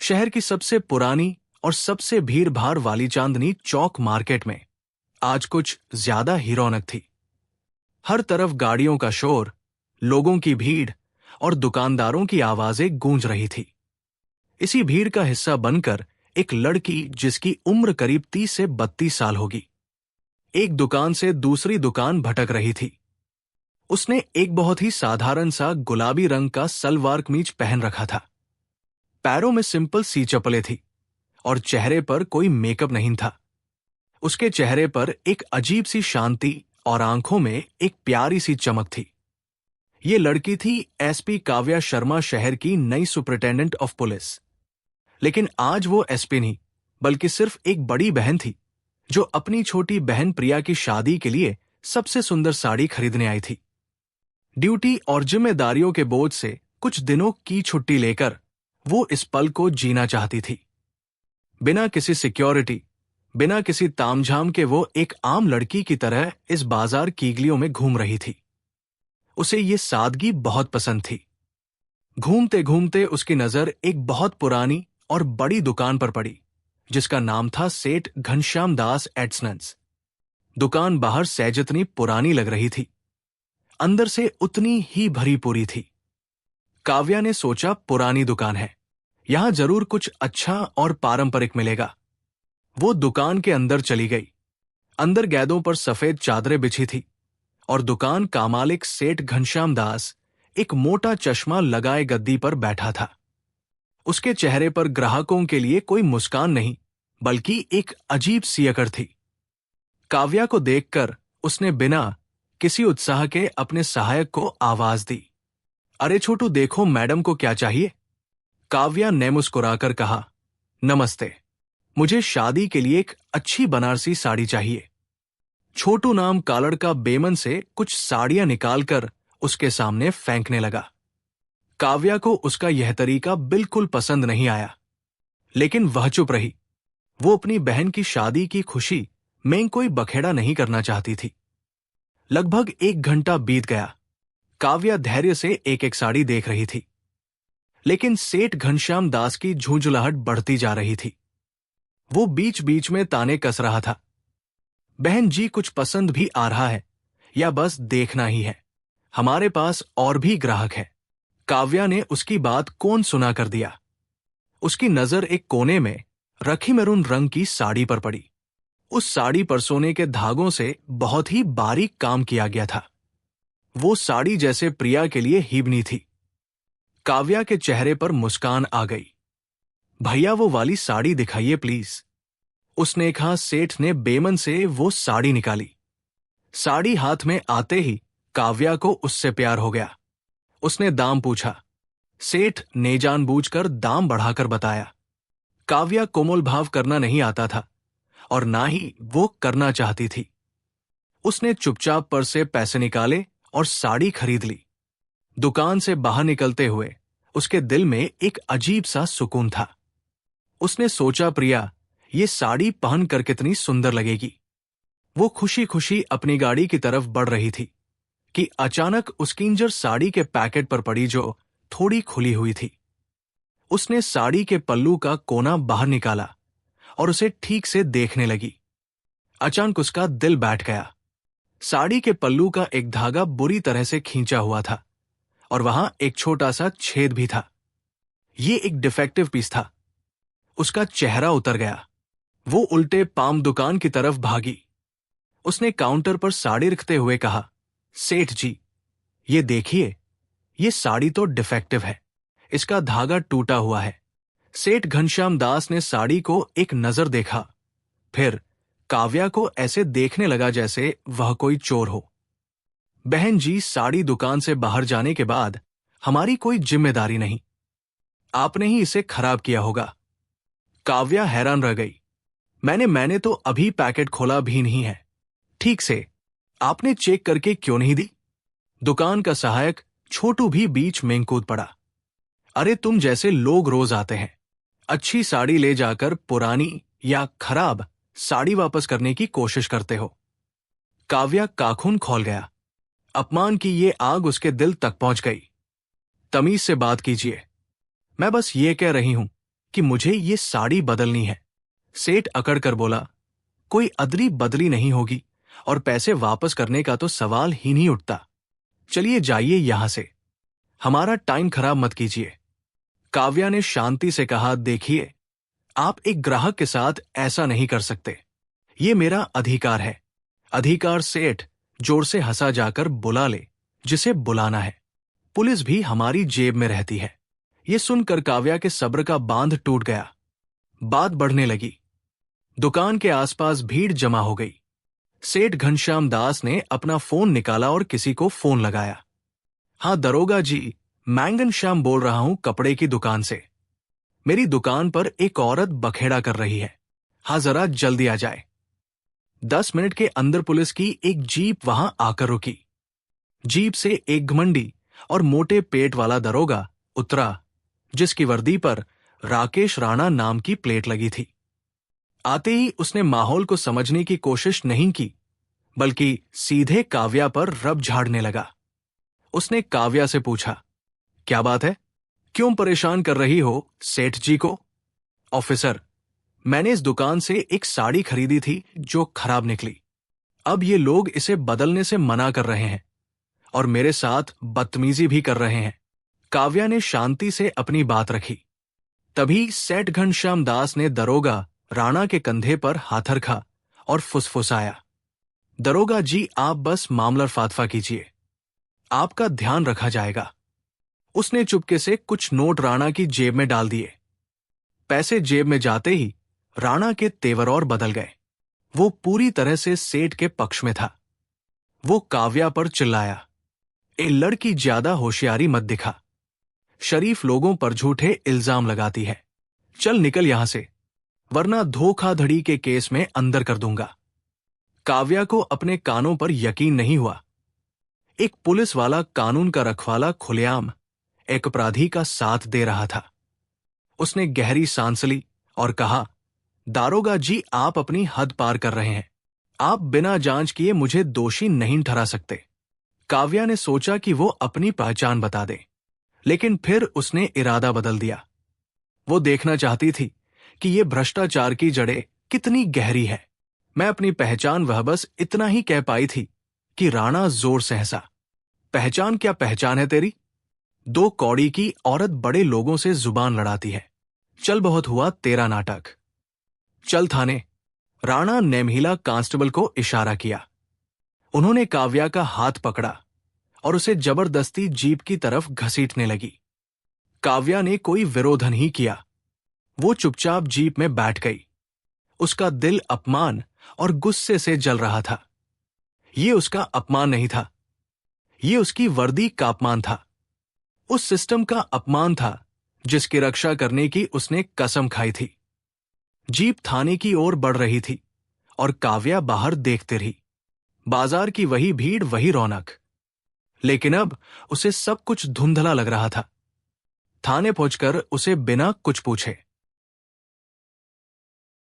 शहर की सबसे पुरानी और सबसे भीड़ भाड़ वाली चांदनी चौक मार्केट में आज कुछ ज्यादा ही रौनक थी। हर तरफ गाड़ियों का शोर, लोगों की भीड़ और दुकानदारों की आवाजें गूंज रही थी। इसी भीड़ का हिस्सा बनकर एक लड़की जिसकी उम्र करीब 30 से 32 साल होगी, एक दुकान से दूसरी दुकान भटक रही थी। उसने एक बहुत ही साधारण सा गुलाबी रंग का सलवार कमीज पहन रखा था। पैरों में सिंपल सी चप्पलें थी और चेहरे पर कोई मेकअप नहीं था। उसके चेहरे पर एक अजीब सी शांति और आंखों में एक प्यारी सी चमक थी। ये लड़की थी एसपी काव्या शर्मा, शहर की नई सुपरिटेंडेंट ऑफ पुलिस। लेकिन आज वो एसपी नहीं, बल्कि सिर्फ एक बड़ी बहन थी जो अपनी छोटी बहन प्रिया की शादी के लिए सबसे सुंदर साड़ी खरीदने आई थी। ड्यूटी और जिम्मेदारियों के बोझ से कुछ दिनों की छुट्टी लेकर वो इस पल को जीना चाहती थी। बिना किसी सिक्योरिटी, बिना किसी तामझाम के वो एक आम लड़की की तरह इस बाजार की गलियों में घूम रही थी। उसे ये सादगी बहुत पसंद थी। घूमते घूमते उसकी नजर एक बहुत पुरानी और बड़ी दुकान पर पड़ी जिसका नाम था सेठ घनश्याम दास एड्सनंस। दुकान बाहर से जितनी पुरानी लग रही थी, अंदर से उतनी ही भरी पूरी थी। काव्या ने सोचा, पुरानी दुकान है, यहां जरूर कुछ अच्छा और पारंपरिक मिलेगा। वो दुकान के अंदर चली गई। अंदर गैदों पर सफेद चादरें बिछी थी और दुकान का मालिक सेठ घनश्याम दास एक मोटा चश्मा लगाए गद्दी पर बैठा था। उसके चेहरे पर ग्राहकों के लिए कोई मुस्कान नहीं, बल्कि एक अजीब सी अकड़ थी। काव्या को देखकर उसने बिना किसी उत्साह के अपने सहायक को आवाज दी, अरे छोटू, देखो मैडम को क्या चाहिए। काव्या ने मुस्कुराकर कहा, नमस्ते, मुझे शादी के लिए एक अच्छी बनारसी साड़ी चाहिए। छोटू नाम का लड़का बेमन से कुछ साड़ियां निकालकर उसके सामने फेंकने लगा। काव्या को उसका यह तरीका बिल्कुल पसंद नहीं आया, लेकिन वह चुप रही। वो अपनी बहन की शादी की खुशी में कोई बखेड़ा नहीं करना चाहती थी। लगभग 1 घंटा बीत गया। काव्या धैर्य से एक एक साड़ी देख रही थी, लेकिन सेठ घनश्याम दास की झुंझुलाहट बढ़ती जा रही थी। वो बीच बीच में ताने कस रहा था, बहन जी, कुछ पसंद भी आ रहा है या बस देखना ही है? हमारे पास और भी ग्राहक है। काव्या ने उसकी बात कौन सुना कर दिया। उसकी नजर एक कोने में रखी मैरून रंग की साड़ी पर पड़ी। उस साड़ी पर सोने के धागों से बहुत ही बारीक काम किया गया था। वो साड़ी जैसे प्रिया के लिए ही बनी थी। काव्या के चेहरे पर मुस्कान आ गई। भैया, वो वाली साड़ी दिखाइए प्लीज। उसने कहा। सेठ ने बेमन से वो साड़ी निकाली। साड़ी हाथ में आते ही काव्या को उससे प्यार हो गया। उसने दाम पूछा। सेठ ने जानबूझकर दाम बढ़ाकर बताया। काव्या को मोल भाव करना नहीं आता था और ना ही वो करना चाहती थी। उसने चुपचाप पर्स से पैसे निकाले और साड़ी खरीद ली। दुकान से बाहर निकलते हुए उसके दिल में एक अजीब सा सुकून था। उसने सोचा, प्रिया ये साड़ी पहनकर कितनी सुंदर लगेगी। वो खुशी खुशी अपनी गाड़ी की तरफ बढ़ रही थी कि अचानक उसकी नजर साड़ी के पैकेट पर पड़ी जो थोड़ी खुली हुई थी। उसने साड़ी के पल्लू का कोना बाहर निकाला और उसे ठीक से देखने लगी। अचानक उसका दिल बैठ गया। साड़ी के पल्लू का एक धागा बुरी तरह से खींचा हुआ था और वहां एक छोटा सा छेद भी था। ये एक डिफेक्टिव पीस था। उसका चेहरा उतर गया। वो उल्टे पाम दुकान की तरफ भागी। उसने काउंटर पर साड़ी रखते हुए कहा, सेठ जी, ये देखिए, ये साड़ी तो डिफेक्टिव है, इसका धागा टूटा हुआ है। सेठ घनश्याम दास ने साड़ी को एक नजर देखा, फिर काव्या को ऐसे देखने लगा जैसे वह कोई चोर हो। बहन जी, साड़ी दुकान से बाहर जाने के बाद हमारी कोई जिम्मेदारी नहीं, आपने ही इसे खराब किया होगा। काव्या हैरान रह गई। मैंने तो अभी पैकेट खोला भी नहीं है। ठीक से आपने चेक करके क्यों नहीं दी? दुकान का सहायक छोटू भी बीच में कूद पड़ा। अरे तुम जैसे लोग रोज आते हैं, अच्छी साड़ी ले जाकर पुरानी या खराब साड़ी वापस करने की कोशिश करते हो। काव्या काखून खोल गया। अपमान की ये आग उसके दिल तक पहुंच गई। तमीज से बात कीजिए, मैं बस ये कह रही हूं कि मुझे ये साड़ी बदलनी है। सेठ अकड़ कर बोला, कोई अदली बदली नहीं होगी और पैसे वापस करने का तो सवाल ही नहीं उठता। चलिए जाइए यहां से, हमारा टाइम खराब मत कीजिए। काव्या ने शांति से कहा, देखिए, आप एक ग्राहक के साथ ऐसा नहीं कर सकते। ये मेरा अधिकार है। अधिकार? सेठ जोर से हंसा जाकर बुला ले जिसे बुलाना है। पुलिस भी हमारी जेब में रहती है। ये सुनकर काव्या के सब्र का बांध टूट गया। बात बढ़ने लगी। दुकान के आसपास भीड़ जमा हो गई। सेठ घनश्याम दास ने अपना फोन निकाला और किसी को फोन लगाया। हाँ दरोगा जी, मैं घनश्याम बोल रहा हूं कपड़े की दुकान से। मेरी दुकान पर एक औरत बखेड़ा कर रही है। हाँ जरा जल्दी आ जाए। 10 मिनट के अंदर पुलिस की एक जीप वहां आकर रुकी। जीप से एक घमंडी और मोटे पेट वाला दरोगा उतरा, जिसकी वर्दी पर राकेश राणा नाम की प्लेट लगी थी। आते ही उसने माहौल को समझने की कोशिश नहीं की, बल्कि सीधे काव्या पर रब झाड़ने लगा। उसने काव्या से पूछा, क्या बात है? क्यों परेशान कर रही हो सेठ जी को? ऑफिसर, मैंने इस दुकान से एक साड़ी खरीदी थी जो खराब निकली। अब ये लोग इसे बदलने से मना कर रहे हैं और मेरे साथ बदतमीजी भी कर रहे हैं। काव्या ने शांति से अपनी बात रखी। तभी सेठ घनश्याम दास ने दरोगा राणा के कंधे पर हाथ रखा और फुसफुसाया, दरोगा जी, आप बस मामला फातफा कीजिए, आपका ध्यान रखा जाएगा। उसने चुपके से कुछ नोट राणा की जेब में डाल दिए। पैसे जेब में जाते ही राणा के तेवर और बदल गए। वो पूरी तरह से सेठ के पक्ष में था। वो काव्या पर चिल्लाया, ए लड़की, ज्यादा होशियारी मत दिखा। शरीफ लोगों पर झूठे इल्जाम लगाती है। चल निकल यहां से, वरना धोखाधड़ी के केस में अंदर कर दूंगा। काव्या को अपने कानों पर यकीन नहीं हुआ। एक पुलिस वाला, कानून का रखवाला, खुलेआम एक अपराधी का साथ दे रहा था। उसने गहरी सांस ली और कहा, दारोगा जी, आप अपनी हद पार कर रहे हैं। आप बिना जांच किए मुझे दोषी नहीं ठहरा सकते। काव्या ने सोचा कि वो अपनी पहचान बता दे, लेकिन फिर उसने इरादा बदल दिया। वो देखना चाहती थी कि ये भ्रष्टाचार की जड़ें कितनी गहरी है। मैं अपनी पहचान, वह बस इतना ही कह पाई थी कि राणा जोर से हंसा। पहचान? क्या पहचान है तेरी? 2 कौड़ी की औरत बड़े लोगों से जुबान लड़ाती है। चल, बहुत हुआ तेरा नाटक, चल थाने। राणा ने महिला कांस्टेबल को इशारा किया। उन्होंने काव्या का हाथ पकड़ा और उसे जबरदस्ती जीप की तरफ घसीटने लगी। काव्या ने कोई विरोध नहीं किया। वो चुपचाप जीप में बैठ गई। उसका दिल अपमान और गुस्से से जल रहा था। ये उसका अपमान नहीं था, ये उसकी वर्दी का अपमान था। उस सिस्टम का अपमान था जिसकी रक्षा करने की उसने कसम खाई थी। जीप थाने की ओर बढ़ रही थी और काव्या बाहर देखते रही। बाजार की वही भीड़, वही रौनक, लेकिन अब उसे सब कुछ धुंधला लग रहा था। थाने पहुंचकर उसे बिना कुछ पूछे